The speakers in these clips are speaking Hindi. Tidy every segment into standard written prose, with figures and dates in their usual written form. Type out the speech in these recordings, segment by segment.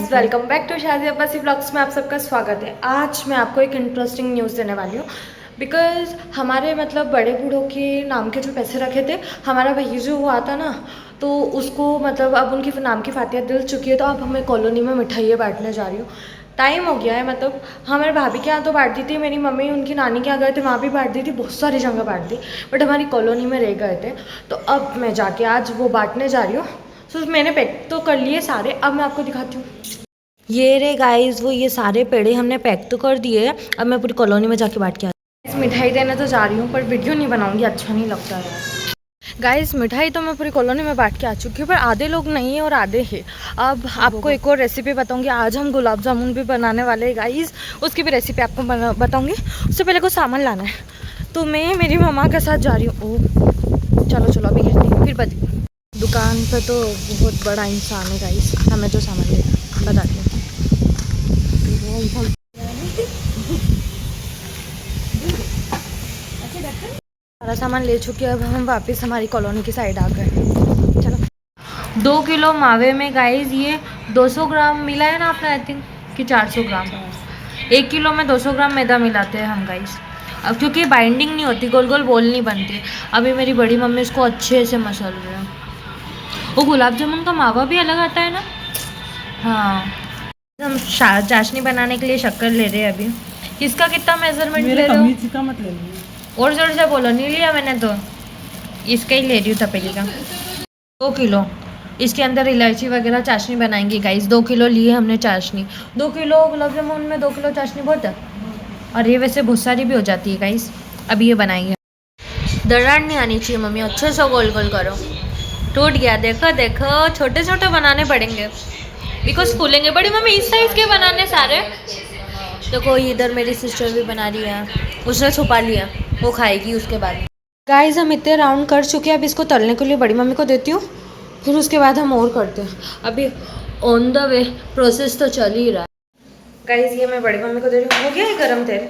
गाइस, वेलकम बैक टू शादी अब्बासी ब्लॉग्स में आप सबका स्वागत है। आज मैं आपको एक इंटरेस्टिंग न्यूज़ देने वाली हूँ बिकॉज़ हमारे मतलब बड़े बूढ़ों के नाम के जो पैसे रखे थे, हमारा भैया जो हुआ था ना, तो उसको मतलब अब उनकी नाम की फातिया दिल चुकी है, तो अब हमें कॉलोनी में मिठाइयाँ बांटने जा रही हूँ। टाइम हो गया है, मतलब हमारे भाभी के यहाँ तो बांट दी थी, मेरी मम्मी उनकी नानी के यहाँ गए थे, वहाँ भी बांट दी थी, बहुत सारी जगह बांट दी, बट हमारी कॉलोनी में रह गए थे। तो अब मैं जाके आज वो बांटने जा रही हूँ। तो मैंने पैक तो कर लिए सारे, अब मैं आपको दिखाती हूँ। ये रे गाइस, वो ये सारे पेड़े हमने पैक तो कर दिए हैं। अब मैं पूरी कॉलोनी में जाके बांट के आती हूँ। मिठाई देने तो जा रही हूँ, पर वीडियो नहीं बनाऊंगी, अच्छा नहीं लगता है। गाइस, मिठाई तो मैं पूरी कॉलोनी में बांट के आ चुकी हूँ, पर आधे लोग नहीं है और आधे हैं। अब आपको एक और रेसिपी बताऊंगी। आज हम गुलाब जामुन भी बनाने वाले हैं गाइस, उसकी भी रेसिपी आपको बताऊंगी। उससे पहले कुछ सामान लाना है, तो मैं मेरी मम्मा के साथ जा रही हूँ। ओह चलो चलो, अभी गिरती हूँ फिर दुकान पर तो बहुत बड़ा इंसान है गाइस, हमें जो सामान लेना बताती हूँ। सारा सामान ले चुके हैं, अब हम वापस हमारी कॉलोनी की साइड आ गए। चलो, 2 किलो मावे में गाइस ये 200 ग्राम मिला है ना आपने, आई थिंक कि 400 ग्राम। 1 किलो में 200 ग्राम मैदा मिलाते हैं हम गाइस, अब क्योंकि बाइंडिंग नहीं होती, गोल गोल बोल नहीं बनती। अभी मेरी बड़ी मम्मी इसको अच्छे से मसल रहे हैं। वो गुलाब जामुन का मावा भी अलग आता है ना। हाँ, हम चाशनी बनाने के लिए शक्कर ले रहे हैं अभी। किसका कितना मेजरमेंट ले रहे हो? मत ले लो। और जोर से बोलो, नहीं लिया मैंने तो, इसका ही ले रही हूँ तपेली का। 2 किलो इसके अंदर इलायची वगैरह चाशनी बनाएंगे गाइस। 2 किलो लिए हमने चाशनी। 2 किलो गुलाब जामुन में 2 किलो चाशनी बहुत है, और ये वैसे बहुत सारी भी हो जाती है गाइस। अभी ये बनाएंगे। दरार नहीं आनी चाहिए मम्मी, अच्छे से गोल गोल करो। टूट गया, देखो देखो, छोटे छोटे बनाने पड़ेंगे बिकॉज फूलेंगे। बड़ी मम्मी इस साइज के बनाने सारे। देखो इधर मेरी सिस्टर भी बना रही है, उसने छुपा लिया, वो खाएगी उसके बाद। गाइस, हम इतने राउंड कर चुके हैं, अब इसको तलने के लिए बड़ी मम्मी को देती हूँ, फिर उसके बाद हम और करते हैं। अभी ऑन द वे प्रोसेस तो चल ही रहा है। गाइस, ये मैं बड़ी मम्मी को दे रही हूँ। हो गया है गरम तेल,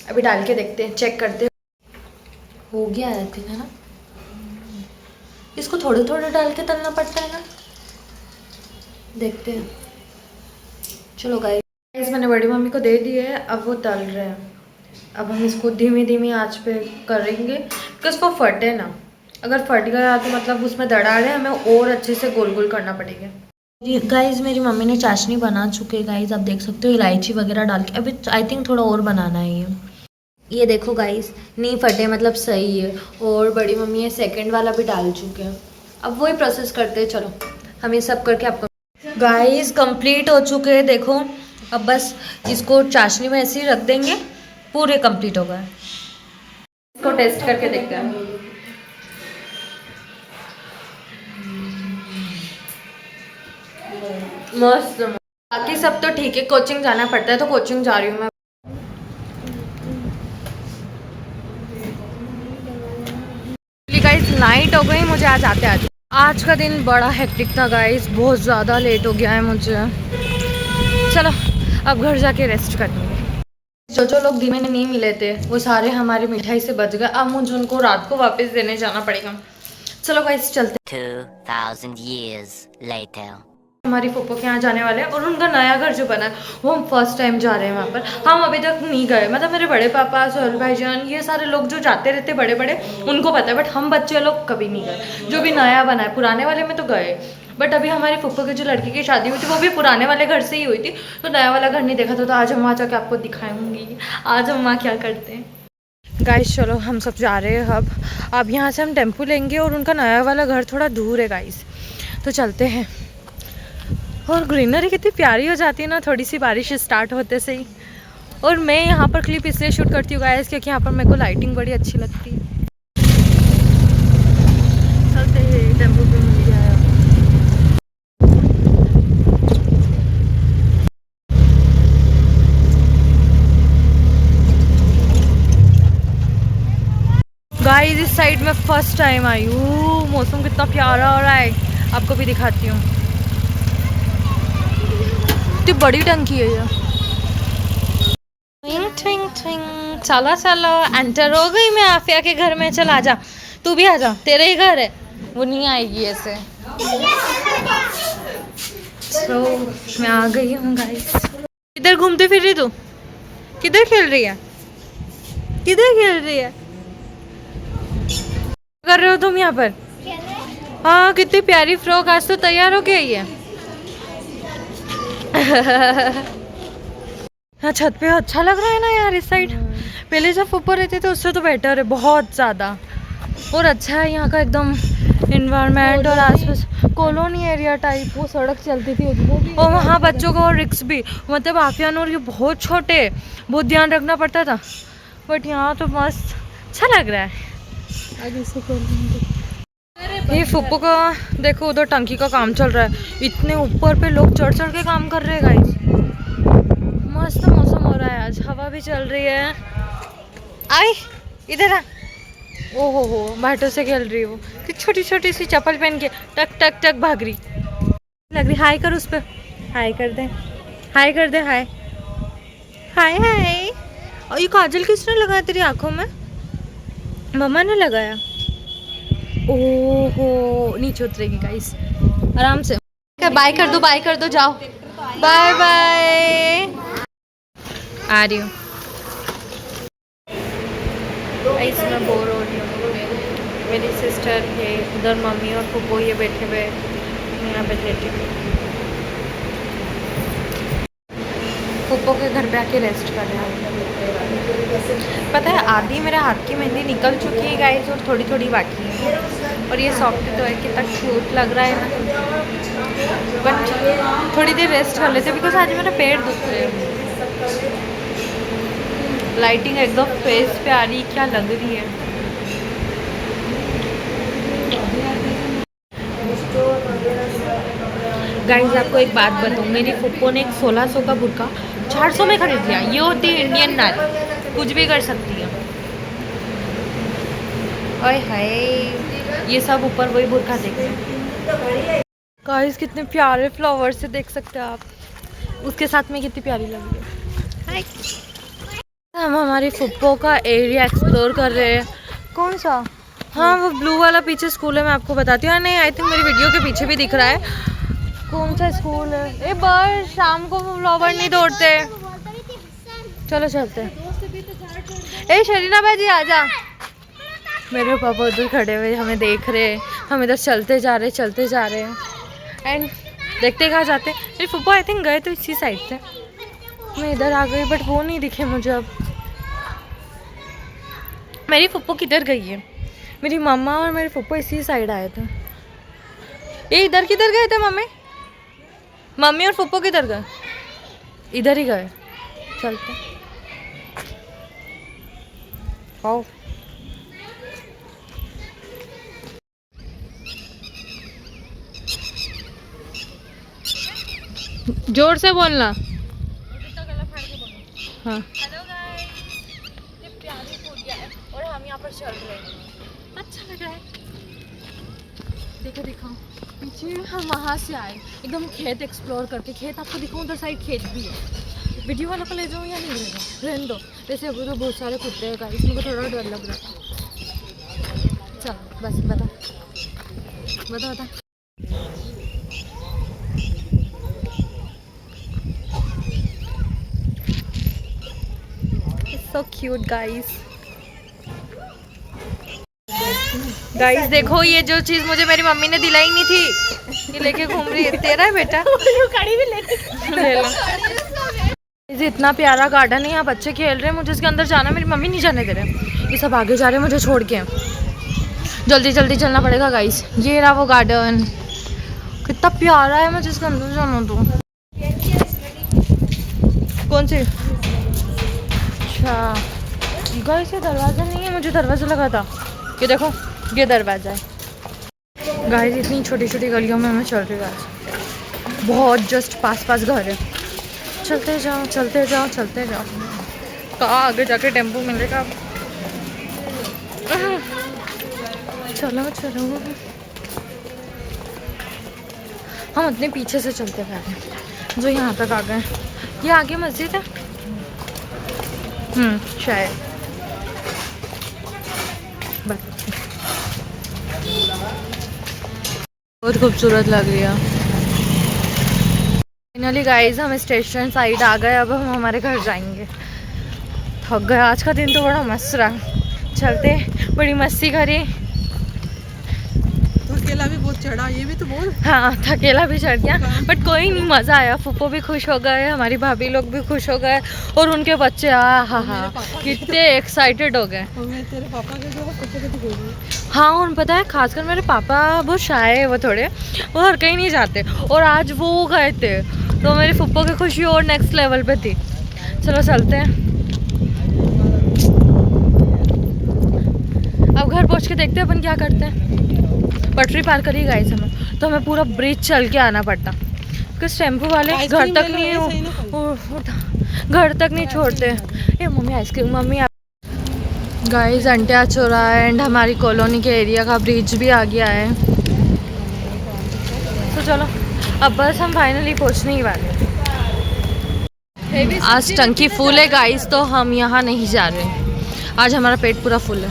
अभी डाल के देखते हैं, चेक करते हैं। हो गया है ठीक है ना। इसको थोड़े थोड़े डाल के तलना पड़ता है ना, देखते हैं। चलो गाइस, मैंने बड़ी मम्मी को दे दिए है, अब वो तल रहे हैं। अब हम इसको धीमी धीमी आंच पे करेंगे बिकॉज वो फटे ना। अगर फट गया तो मतलब उसमें दरार है, हमें और अच्छे से गोल गोल करना पड़ेगा। गाइस, मेरी मम्मी ने चाशनी बना चुके हैं गाइस, आप देख सकते हो इलायची वगैरह डाल के। अभी आई थिंक थोड़ा और बनाना है ये देखो गाइस, नहीं फटे मतलब सही है। और बड़ी मम्मी ये सेकंड वाला भी डाल चुके हैं। अब वही प्रोसेस करते हैं। चलो, हम ये सब करके आपको गाइस कंप्लीट हो चुके हैं, देखो। अब बस इसको चाशनी में ऐसे ही रख देंगे, पूरे कंप्लीट हो गए। इसको टेस्ट करके देखते हैं। मस्त। बाकी सब तो ठीक है, कोचिंग जाना पड़ता है तो कोचिंग जा रही हूँ मैं। गाइस, नाइट हो गई मुझे आज आते आते। आज का दिन बड़ा हेक्टिक था गाइस, बहुत ज़्यादा लेट हो गया है मुझे। चलो, अब घर जाके रेस्ट करेंगे। जो लोग दिन में नहीं मिले थे वो सारे हमारे मिठाई से बच गए, अब मुझे उनको रात को वापस देने जाना पड़ेगा। चलो गाइस, चलते। 2000 years later. हमारी फूफो के यहाँ जाने वाले हैं, और उनका नया घर जो बना है वो हम फर्स्ट टाइम जा रहे हैं वहाँ पर। हम अभी तक नहीं गए, मतलब मेरे बड़े पापा, सोहेल भाईजान, ये सारे लोग जो जाते रहते बड़े बड़े, उनको पता है, बट हम बच्चे लोग कभी नहीं गए। जो भी नया बना है, पुराने वाले में तो गए, बट अभी हमारी फूफो की जो लड़की की शादी हुई थी वो भी पुराने वाले घर से ही हुई थी, तो नया वाला घर नहीं देखा था। तो आज हम वहाँ जाके आपको दिखाऊंगी आज हम वहाँ क्या करते हैं। गाइस चलो, हम सब जा रहे हैं अब यहाँ से हम टेम्पो लेंगे, और उनका नया वाला घर थोड़ा दूर है गाइस, तो चलते हैं। और ग्रीनरी कितनी प्यारी हो जाती है ना, थोड़ी सी बारिश स्टार्ट होते से ही। और मैं यहाँ पर क्लिप इसलिए शूट करती हूँ गाइस क्योंकि यहाँ पर मेरे को लाइटिंग बड़ी अच्छी लगती है। चलते हैं, टेम्पो पे मिल गया है। गाइस, इस साइड में फर्स्ट टाइम आई हूँ। मौसम कितना प्यारा हो रहा है, आपको भी दिखाती हूँ। इतनी बड़ी टंकी है ये। ट्विंग ट्विंग ट्विंग, चलो चलो, एंटर हो गई मैं आफिया के घर में। चल आजा, तू भी आजा, तेरे ही घर है। वो नहीं आएगी ऐसे। सो मैं आ गई हूँ गाइस। किधर घूमते फिर रही तू? किधर खेल रही है? किधर खेल रही है? कर रहे हो तुम यहाँ पर? हाँ कितनी प्यारी फ्रॉक, आज तो तैयार हो गई है। हाँ छत पे अच्छा लग रहा है ना यार इस साइड। पहले जब ऊपर रहते थे उससे तो बेटर है बहुत ज़्यादा, और अच्छा है यहाँ का एकदम इन्वायरमेंट और आसपास कॉलोनी एरिया टाइप। वो सड़क चलती थी और वहाँ बच्चों का और रिक्स भी, मतलब आफियान और ये बहुत छोटे, बहुत ध्यान रखना पड़ता था, बट यहाँ तो मस्त अच्छा लग रहा है। आगे से ये फुप्पो का देखो, उधर टंकी का काम चल रहा है, इतने ऊपर पे लोग चढ़ चढ़ के काम कर रहे हैं गाइस। मस्त मौसम हो रहा है आज, हवा भी चल रही है। आई इधर आ। ओहो हो भाटों से खेल रही है वो, छोटी छोटी सी चप्पल पहन के टक टक टक भाग रही लग रही। हाय कर उस पर, हाय कर दे, हाय कर दे, हाय हाय हाय। और ये काजल किसने लगाया तेरी आंखों में? मम्मा ने लगाया। ओहो नीचे उतरेगी गाइस आराम से। बाय कर दो, बाय कर दो, जाओ बाय बाय। आ रही हूँ गाइस, मैं बोर हो रही हूँ। मेरी सिस्टर है उधर, मम्मी और फूफो ये बैठे हुए, यहाँ पे लेटी हुई। फूफो के घर पे आके रेस्ट कर रहे हैं। पता है आधी मेरे हाथ की मेहंदी निकल चुकी है गाइस, और थोड़ी थोड़ी बाकी है। और ये सॉफ्ट तो है, कितना क्यूट लग रहा है ना, बट थोड़ी देर रेस्ट कर लेते बिकॉज आज मेरा पैर दुख रहे हैं। लाइटिंग एकदम फेस पे आ रही, क्या लग रही है। गाइस आपको एक बात बताऊँ, मेरी फुप्पो ने एक 1600 का बुर्का 400 में खरीद लिया। ये होती है इंडियन नारी, कुछ भी कर सकती है। ओए हाय, ये सब ऊपर वही बुर्का देखते। गाइस कितने प्यारे फ्लावर्स से देख सकते हैं आप, उसके साथ में कितनी प्यारी लग रही है। हम हमारी फुप्पो का एरिया एक्सप्लोर कर रहे हैं। कौन सा? हाँ वो ब्लू वाला पीछे स्कूल है, मैं आपको बताती हूँ। नहीं आई थिंक मेरी वीडियो के पीछे भी दिख रहा है। कौन सा स्कूल है? ए बस शाम को फ्लावर नहीं तोड़ते। चलो चलते हैं। ए शरीना भाजी आजा। मेरे पापा उधर खड़े हुए हमें देख रहे हैं, हम इधर चलते जा रहे हैं एंड देखते कहाँ जाते हैं। मेरी फुप्पो आई थिंक गए तो इसी साइड से, मैं इधर आ गई बट वो नहीं दिखे मुझे। अब मेरी फुप्पो किधर गई है? मेरी मम्मा और मेरी फुप्पो इसी साइड आए थे। ये इधर किधर गए थे मम्मी? मम्मी और फुप्पो किधर गए? इधर ही गए। चलते आओ। जोर से बोलना। हाँ हेलो गाइस, ये प्यारी पूजा है और हम यहाँ पर चल रहे हैं, अच्छा लग रहा है। देखो दिखाओ पीछे, हम वहाँ से आए एकदम खेत एक्सप्लोर करके। खेत आपको दिखाऊँ, उधर साइड खेत भी है। वीडियो वालों को ले जाऊँ या नहीं ले जाऊँ? रहने दो। वैसे अभी तो बहुत सारे कुत्ते हैं गाइस, मेरे को थोड़ा डर लग रहा है। चलो बस बता बता बता। So cute guys। गाइस देखो, ये जो चीज मुझे मेरी मम्मी ने दिलाई नहीं थी, ये लेके घूम रही है। तेरा है बेटा? कड़ी भी ले लो। इतना प्यारा गार्डन है, यहाँ बच्चे खेल रहे हैं, मुझे इसके अंदर जाना, मेरी मम्मी नहीं जाने दे रहे। ये सब आगे जा रहे हैं मुझे छोड़ के, जल्दी जल्दी चलना पड़ेगा गाइस। ये रहा वो गार्डन, कितना प्यारा है, मुझे इसके अंदर जाना। तो कौन सी? अच्छा गाइस ये दरवाज़ा नहीं है, मुझे दरवाज़ा लगा था। ये देखो ये दरवाज़ा है। गाइस इतनी छोटी छोटी गलियों में मैं चल रही हूँ आज, बहुत जस्ट पास पास घर है। चलते जाओ चलते जाओ चलते जाओ। कहाँ आगे जाके टेम्पो मिलेगा? चलो चलो, हम अपने पीछे से चलते हुए जो यहाँ तक आ गए। ये आगे मस्जिद है शायद। बहुत खूबसूरत लग रही है। फाइनली गाइस हम स्टेशन साइड आ गए, अब हम हमारे घर जाएंगे। थक गए, आज का दिन तो बड़ा मस्त रहा। चलते, बड़ी मस्ती करी। थकेला भी बहुत चढ़ा, ये भी तो बोल। हाँ, थकेला भी चढ़ गया, बट कोई नहीं, मज़ा आया। फूफो भी खुश हो गए, हमारी भाभी लोग भी खुश हो गए, और उनके बच्चे हाँ कितने एक्साइटेड हो गए। तेरे पापा के जो हाँ, और पता है खासकर मेरे पापा बहुत शाय है, वो थोड़े, वो हर कहीं नहीं जाते, और आज वो गए थे, तो मेरी फूफो की खुशी और नेक्स्ट लेवल पे थी। चलो चलते हैं, अब घर पहुँच के देखते हैं अपन क्या करते हैं। पटरी पार करी गाइस हमें, तो हमें पूरा ब्रिज चल के आना पड़ता, बिकॉज टेम्पो वाले घर तक नहीं, घर तक नहीं छोड़ते। ये मम्मी आइसक्रीम, मम्मी गाइस अंटिया चौरा है, एंड हमारी कॉलोनी के एरिया का ब्रिज भी आ गया है। तो चलो अब बस हम फाइनली पहुंचने ही वाले हैं। आज टंकी फुल है गाइस, तो हम यहाँ नहीं जा रहे। आज हमारा पेट पूरा फुल है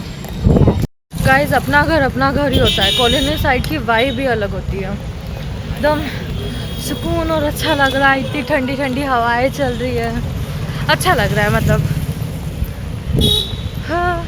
गाइस। अपना घर ही होता है। कॉलोनी साइड की वाइब भी अलग होती है, एकदम सुकून और अच्छा लग रहा है। इतनी ठंडी ठंडी हवाएं चल रही है, अच्छा लग रहा है मतलब। हाँ